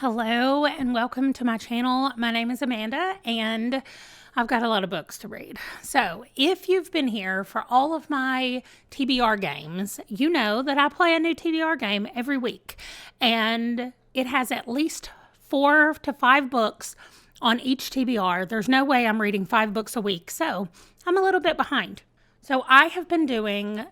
Hello and welcome to my channel. My name is Amanda and I've got a lot of books to read. So if you've been here for all of my TBR games, you know that I play a new TBR game every week and it has at least 4 to 5 books on each TBR. There's no way I'm reading 5 books a week, so I'm a little bit behind. So I have been doing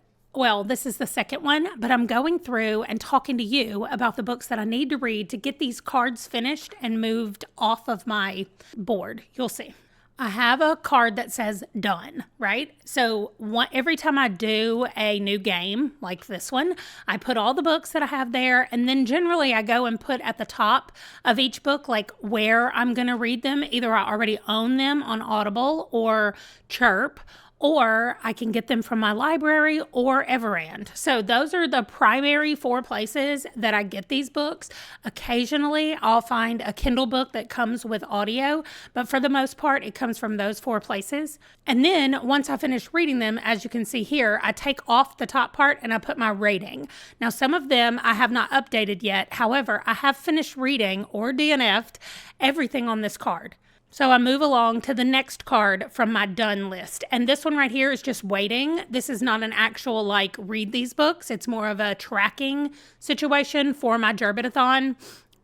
this is the second one, but I'm going through and talking to you about the books that I need to read to get these cards finished and moved off of my board. You'll see. I have a card that says done, right? So every time I do a new game like this one, I put all the books that I have there, and then generally I go and put at the top of each book like where I'm going to read them. Either I already own them on Audible or Chirp, or I can get them from my library or Everand. So those are the primary 4 places that I get these books. Occasionally, I'll find a Kindle book that comes with audio, but for the most part, it comes from those 4 places. And then once I finish reading them, as you can see here, I take off the top part and I put my rating. Now, some of them I have not updated yet. However, I have finished reading or DNF'd everything on this card. So I move along to the next card from my done list. And this one right here is just waiting. This is not an actual read these books. It's more of a tracking situation for my Gerbitathon.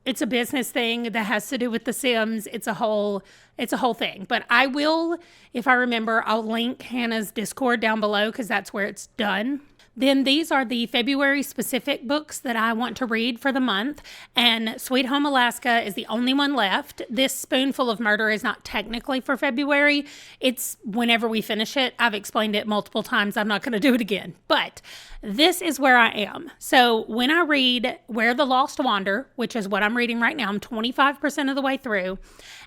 It's a business thing that has to do with The Sims. It's a whole thing. But I will, if I remember, I'll link Hannah's Discord down below because that's where it's done. Then these are the February specific books that I want to read for the month. And Sweet Home Alaska is the only one left. This Spoonful of Murder is not technically for February. It's whenever we finish it. I've explained it multiple times. I'm not going to do it again. But this is where I am. So when I read Where the Lost Wander, which is what I'm reading right now, I'm 25% of the way through.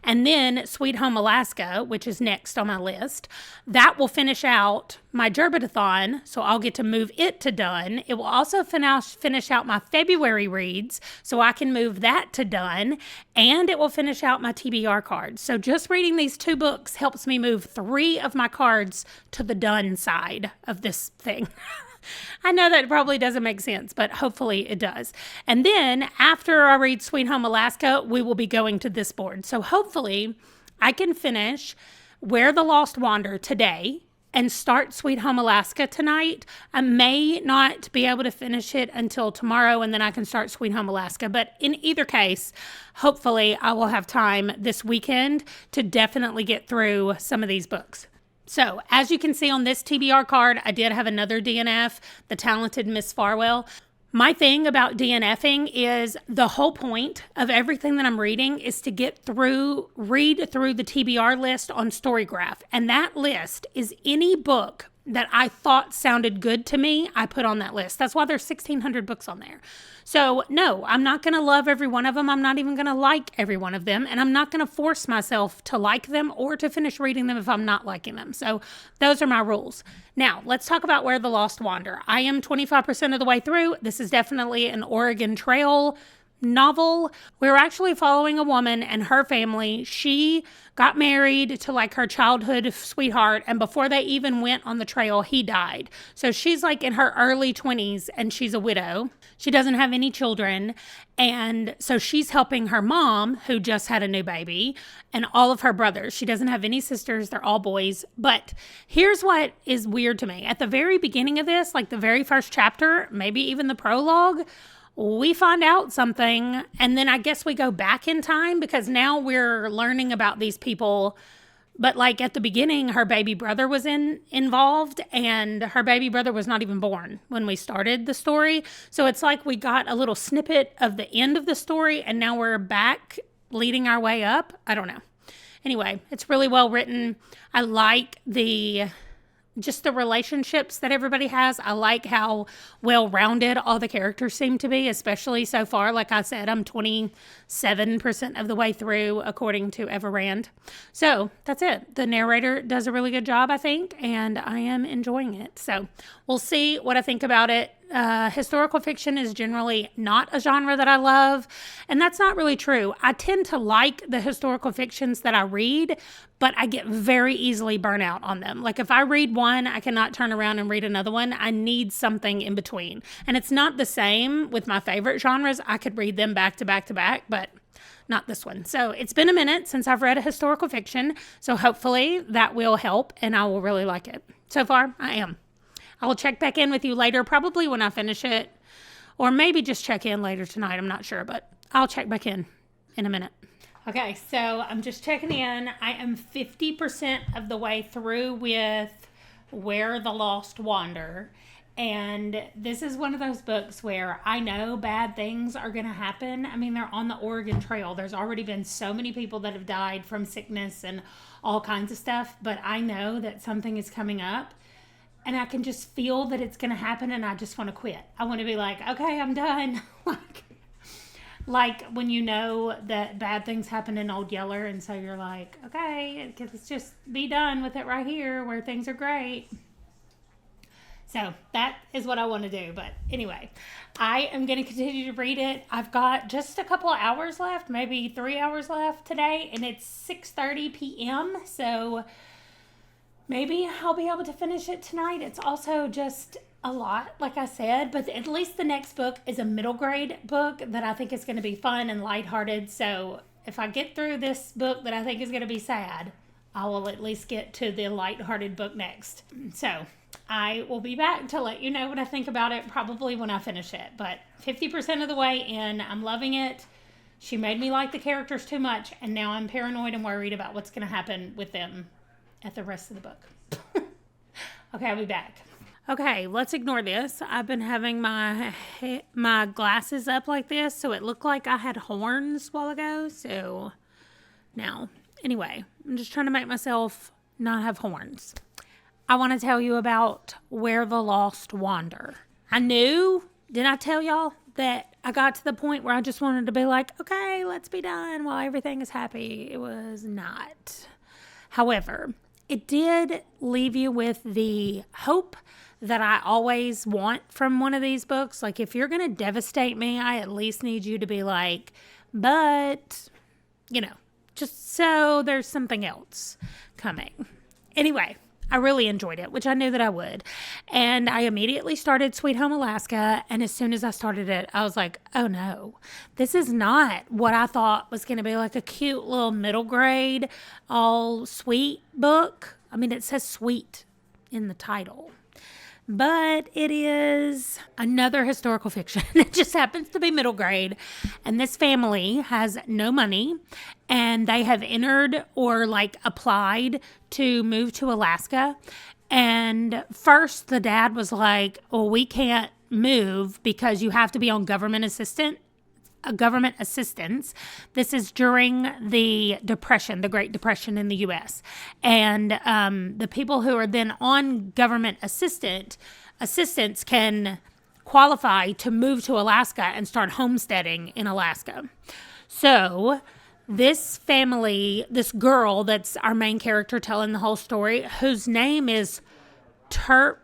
And then Sweet Home Alaska, which is next on my list, that will finish out my Gerbitathon, so I'll get to move it to done. It will also finish out my February reads, so I can move that to done, and it will finish out my TBR cards. So just reading these 2 books helps me move 3 of my cards to the done side of this thing. I know that probably doesn't make sense, but hopefully it does. And then after I read Sweet Home Alaska, we will be going to this board. So hopefully I can finish Where the Lost Wander today and start Sweet Home Alaska tonight. I may not be able to finish it until tomorrow, and then I can start Sweet Home Alaska. But in either case, hopefully I will have time this weekend to definitely get through some of these books. So, as you can see on this TBR card, I did have another DNF, The Talented Miss Farwell. My thing about DNFing is the whole point of everything that I'm reading is to read through the TBR list on storygraph. And that list is any book that I thought sounded good to me, I put on that list. That's why there's 1,600 books on there. So no, I'm not going to love every one of them. I'm not even going to like every one of them. And I'm not going to force myself to like them or to finish reading them if I'm not liking them. So those are my rules. Now, let's talk about Where the Lost Wander. I am 25% of the way through. This is definitely an Oregon Trail novel. We're actually following a woman and her family. She got married to her childhood sweetheart, and before they even went on the trail, he died. So she's in her early 20s and she's a widow. She doesn't have any children, and so she's helping her mom, who just had a new baby, and all of her brothers. She doesn't have any sisters. They're all boys. But here's what is weird to me. At the very beginning of this, the very first chapter, maybe even the prologue, we find out something, and then I guess we go back in time because now we're learning about these people. But at the beginning, her baby brother was involved, and her baby brother was not even born when we started the story. So it's we got a little snippet of the end of the story, and now we're back leading our way up. I don't know. Anyway, it's really well written. I like just the relationships that everybody has. I like how well-rounded all the characters seem to be, especially so far. Like I said, I'm 27% of the way through, according to Everand. So that's it. The narrator does a really good job, I think, and I am enjoying it. So we'll see what I think about it. Historical fiction is generally not a genre that I love, and that's not really true. I tend to like the historical fictions that I read, but I get very easily burnt out on them. If I read one, I cannot turn around and read another one. I need something in between. And it's not the same with my favorite genres. I could read them back to back to back, but not this one. So it's been a minute since I've read a historical fiction, so hopefully that will help and I will really like it. So far, I am. I will check back in with you later, probably when I finish it, or maybe just check in later tonight. I'm not sure, but I'll check back in a minute. Okay, so I'm just checking in. I am 50% of the way through with Where the Lost Wander. And this is one of those books where I know bad things are going to happen. I mean, they're on the Oregon Trail. There's already been so many people that have died from sickness and all kinds of stuff. But I know that something is coming up. And I can just feel that it's going to happen. And I just want to quit. I want to be like, okay, I'm done. Like when you know that bad things happen in Old Yeller, and so you're like, okay, let's just be done with it right here where things are great. So that is what I want to do. But anyway, I am going to continue to read it. I've got just a couple of hours left, maybe 3 hours left today, and it's 6:30 p.m. So maybe I'll be able to finish it tonight. It's also just a lot, like I said, but at least the next book is a middle grade book that I think is going to be fun and lighthearted. So if I get through this book that I think is going to be sad, I will at least get to the lighthearted book next. So I will be back to let you know what I think about it, probably when I finish it. But 50% of the way in, I'm loving it. She made me like the characters too much, and now I'm paranoid and worried about what's going to happen with them at the rest of the book. Okay, I'll be back. Okay, let's ignore this. I've been having my glasses up like this, so it looked like I had horns a while ago. So now, anyway, I'm just trying to make myself not have horns. I want to tell you about Where the Lost Wander. I knew, didn't I tell y'all that I got to the point where I just wanted to be like, okay, let's be done while everything is happy. It was not. However, it did leave you with the hope that I always want from one of these books. Like, if you're going to devastate me, I at least need you to be like, but, just so there's something else coming. Anyway, I really enjoyed it, which I knew that I would. And I immediately started Sweet Home Alaska. And as soon as I started it, I was like, oh no, this is not what I thought was going to be like a cute little middle grade, all sweet book. I mean, it says sweet in the title. But it is another historical fiction. It just happens to be middle grade. And this family has no money. And they have entered or applied to move to Alaska. And first the dad was like, well, we can't move because you have to be on government assistance. This is during the Depression, the Great Depression in the U.S. And the people who are then on government assistance can qualify to move to Alaska and start homesteading in Alaska. So this family, this girl that's our main character telling the whole story, whose name is Terp,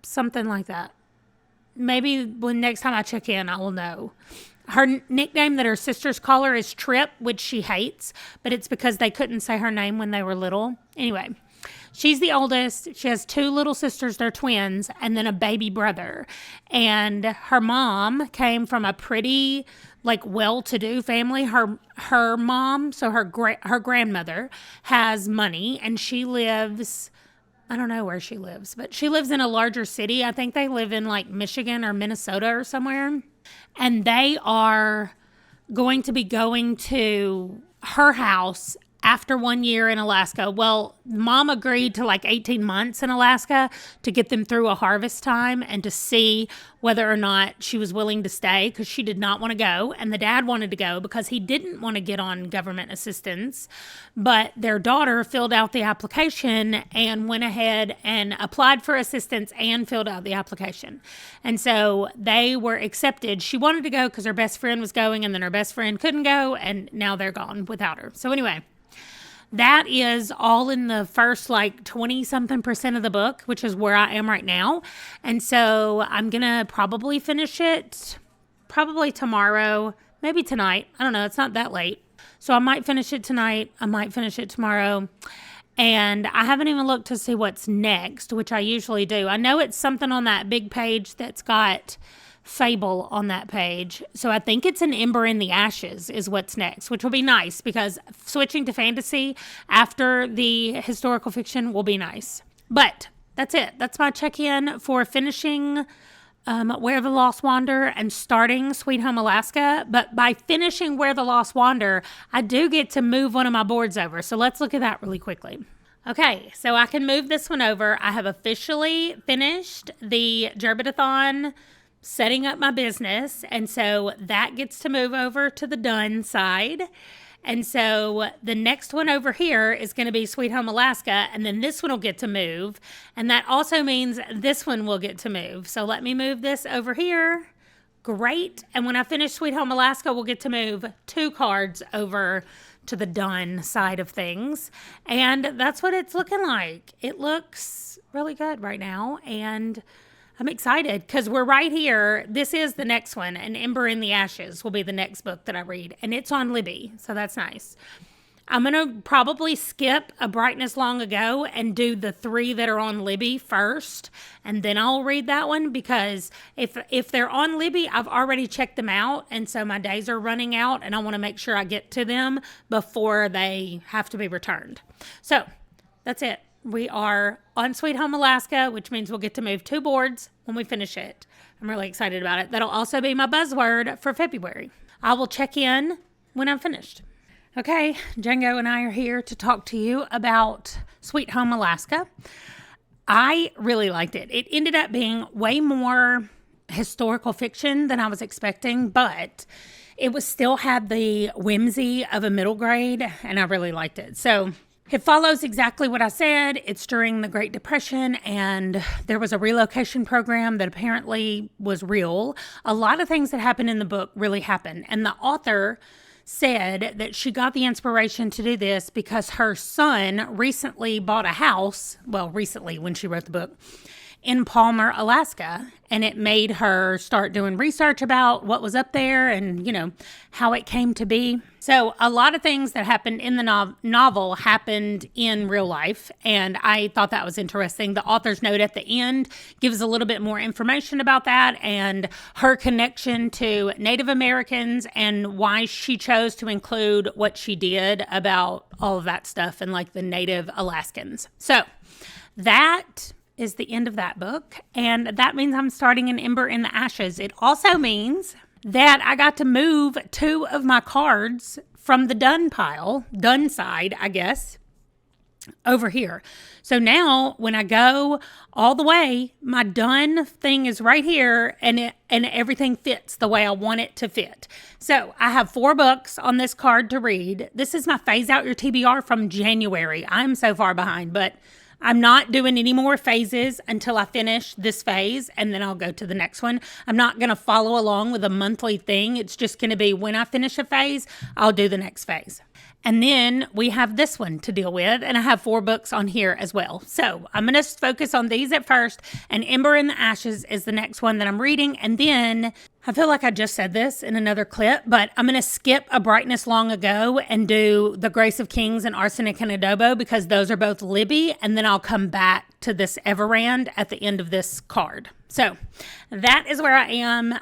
something like that. Maybe when next time I check in, I will know. Her nickname that her sisters call her is Trip, which she hates, but it's because they couldn't say her name when they were little. Anyway, she's the oldest. She has 2 little sisters, they're twins, and then a baby brother. And her mom came from a pretty, well-to-do family. Her mom, so her grandmother, has money, and she lives, I don't know where she lives, but she lives in a larger city. I think they live in Michigan or Minnesota or somewhere. And they are going to be going to her house after 1 year in Alaska. Well, mom agreed to 18 months in Alaska to get them through a harvest time and to see whether or not she was willing to stay, because she did not want to go. And the dad wanted to go because he didn't want to get on government assistance. But their daughter filled out the application and went ahead and applied for assistance and filled out the application. And so they were accepted. She wanted to go because her best friend was going, and then her best friend couldn't go, and now they're gone without her. So anyway, that is all in the first 20-something% of the book, which is where I am right now. And so I'm going to probably finish it probably tomorrow, maybe tonight. I don't know. It's not that late. So I might finish it tonight. I might finish it tomorrow. And I haven't even looked to see what's next, which I usually do. I know it's something on that big page that's got fable on that page. So I think it's an Ember in the Ashes is what's next, which will be nice because switching to fantasy after the historical fiction will be nice. But that's it. That's my check-in for finishing Where the Lost Wander and starting Sweet Home Alaska. But by finishing Where the Lost Wander, I do get to move one of my boards over. So let's look at that really quickly. Okay, so I can move this one over. I have officially finished the Gerbitathon setting up my business, and so that gets to move over to the done side. And so the next one over here is going to be Sweet Home Alaska, and then this one will get to move, and that also means this one will get to move. So let me move this over here. Great. And when I finish Sweet Home Alaska, we'll get to move 2 cards over to the done side of things. And that's what it's looking like. It looks really good right now, and I'm excited because we're right here. This is the next one. An Ember in the Ashes will be the next book that I read. And it's on Libby, so that's nice. I'm going to probably skip A Brightness Long Ago and do the 3 that are on Libby first. And then I'll read that one because if they're on Libby, I've already checked them out. And so my days are running out and I want to make sure I get to them before they have to be returned. So that's it. We are on Sweet Home Alaska, which means we'll get to move 2 boards when we finish it. I'm really excited about it. That'll also be my buzzword for February. I will check in when I'm finished. Okay, Django and I are here to talk to you about Sweet Home Alaska. I really liked it. It ended up being way more historical fiction than I was expecting, but it was still had the whimsy of a middle grade, and I really liked it. So it follows exactly what I said. It's during the Great Depression, and there was a relocation program that apparently was real. A lot of things that happened in the book really happened, and the author said that she got the inspiration to do this because her son recently bought a house, well, recently when she wrote the book, in Palmer, Alaska, and it made her start doing research about what was up there and, you know, how it came to be. So a lot of things that happened in the novel happened in real life, and I thought that was interesting. The author's note at the end gives a little bit more information about that and her connection to Native Americans and why she chose to include what she did about all of that stuff and like the Native Alaskans. So that is the end of that book, and that means I'm starting an Ember in the Ashes. It also means that I got to move 2 of my cards from the done pile, done side, I guess, over here. So now when I go all the way, my done thing is right here, and everything fits the way I want it to fit. So I have 4 books on this card to read. This is my Phase Out Your TBR from January. I'm so far behind, but I'm not doing any more phases until I finish this phase, and then I'll go to the next one. I'm not going to follow along with a monthly thing. It's just going to be when I finish a phase, I'll do the next phase. And then we have this one to deal with, and I have 4 books on here as well. So I'm going to focus on these at first, and Ember in the Ashes is the next one that I'm reading. And then I feel like I just said this in another clip, but I'm going to skip A Brightness Long Ago and do The Grace of Kings and Arsenic and Adobo because those are both Libby, and then I'll come back to this Everand at the end of this card. So that is where I am.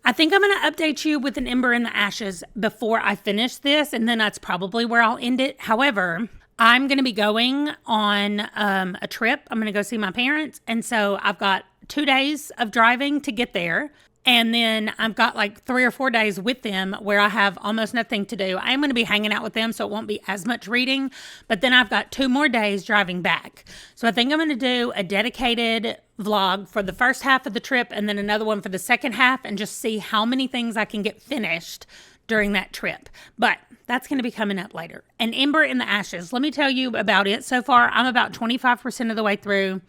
I think I'm going to update you with an Ember in the Ashes before I finish this, and then that's probably where I'll end it. However, I'm going to be going on a trip. I'm going to go see my parents, and so I've got 2 days of driving to get there, and then I've got like 3 or 4 days with them where I have almost nothing to do. I'm going to be hanging out with them, so it won't be as much reading, but then I've got 2 more days driving back. So I think I'm going to do a dedicated vlog for the first half of the trip and then another one for the second half and just see how many things I can get finished during that trip. But that's going to be coming up later. An Ember in the Ashes. Let me tell you about it. So far, I'm about 25% of the way through.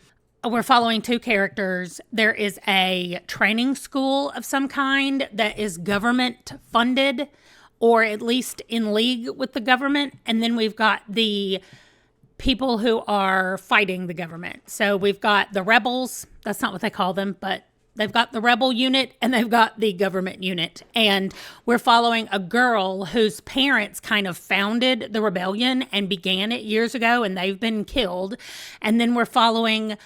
We're following 2 characters. There is a training school of some kind that is government funded, or at least in league with the government. And then we've got the people who are fighting the government. So we've got the rebels. That's not what they call them, but they've got the rebel unit and they've got the government unit. And we're following a girl whose parents kind of founded the rebellion and began it years ago, and they've been killed. And then we're following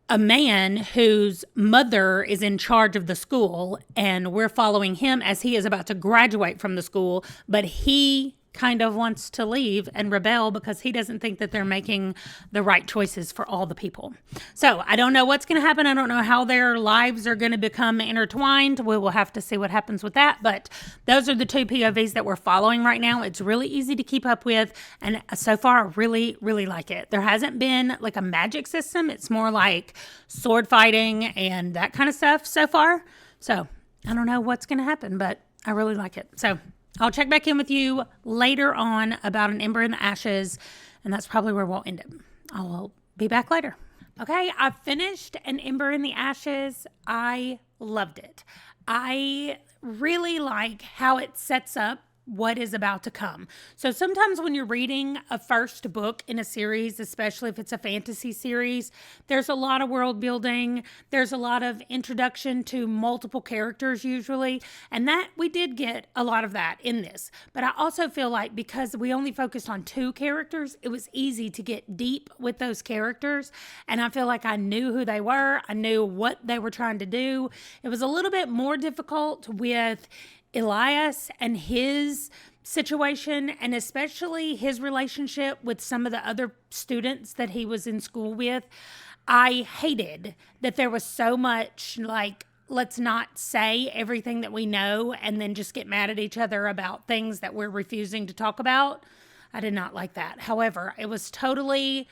a man whose mother is in charge of the school, and we're following him as he is about to graduate from the school, but he kind of wants to leave and rebel because he doesn't think that they're making the right choices for all the people. So I don't know what's going to happen. I don't know how their lives are going to become intertwined. We will have to see what happens with that. But those are the two POVs that we're following right now. It's really easy to keep up with. And so far, I really, really like it. There hasn't been like a magic system. It's more like sword fighting and that kind of stuff so far. So I don't know what's going to happen, but I really like it. So I'll check back in with you later on about An Ember in the Ashes, and that's probably where we'll end it. I will be back later. Okay, I finished An Ember in the Ashes. I loved it. I really like how it sets up what is about to come. So sometimes when you're reading a first book in a series, especially if it's a fantasy series, there's a lot of world building. There's a lot of introduction to multiple characters usually. And that we did get a lot of that in this. But I also feel like because we only focused on 2 characters, it was easy to get deep with those characters. And I feel like I knew who they were. I knew what they were trying to do. It was a little bit more difficult with Elias and his situation, and especially his relationship with some of the other students that he was in school with. I hated that there was so much like, let's not say everything that we know and then just get mad at each other about things that we're refusing to talk about. I did not like that. However, it was totally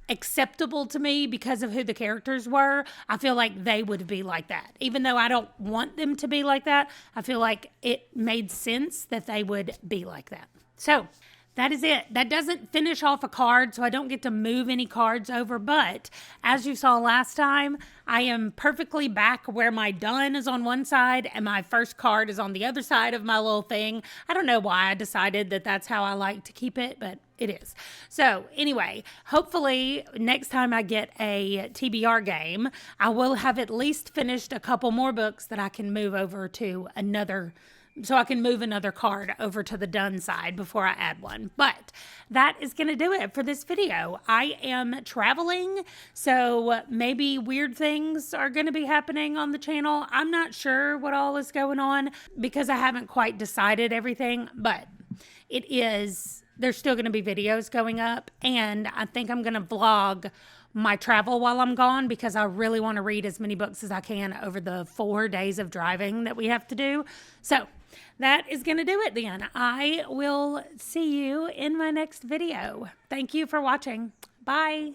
acceptable to me because of who the characters were. I feel like they would be like that. Even though I don't want them to be like that, I feel like it made sense that they would be like that. So that is it. That doesn't finish off a card, so I don't get to move any cards over. But as you saw last time, I am perfectly back where my done is on one side and my first card is on the other side of my little thing. I don't know why I decided that that's how I like to keep it, but it is. So anyway, hopefully next time I get a TBR game, I will have at least finished a couple more books that I can move over to another, so I can move another card over to the done side before I add one. But that is going to do it for this video. I am traveling, so maybe weird things are going to be happening on the channel. I'm not sure what all is going on because I haven't quite decided everything, but there's still going to be videos going up, and I think I'm going to vlog my travel while I'm gone because I really want to read as many books as I can over the 4 days of driving that we have to do. So that is going to do it then. I will see you in my next video. Thank you for watching. Bye.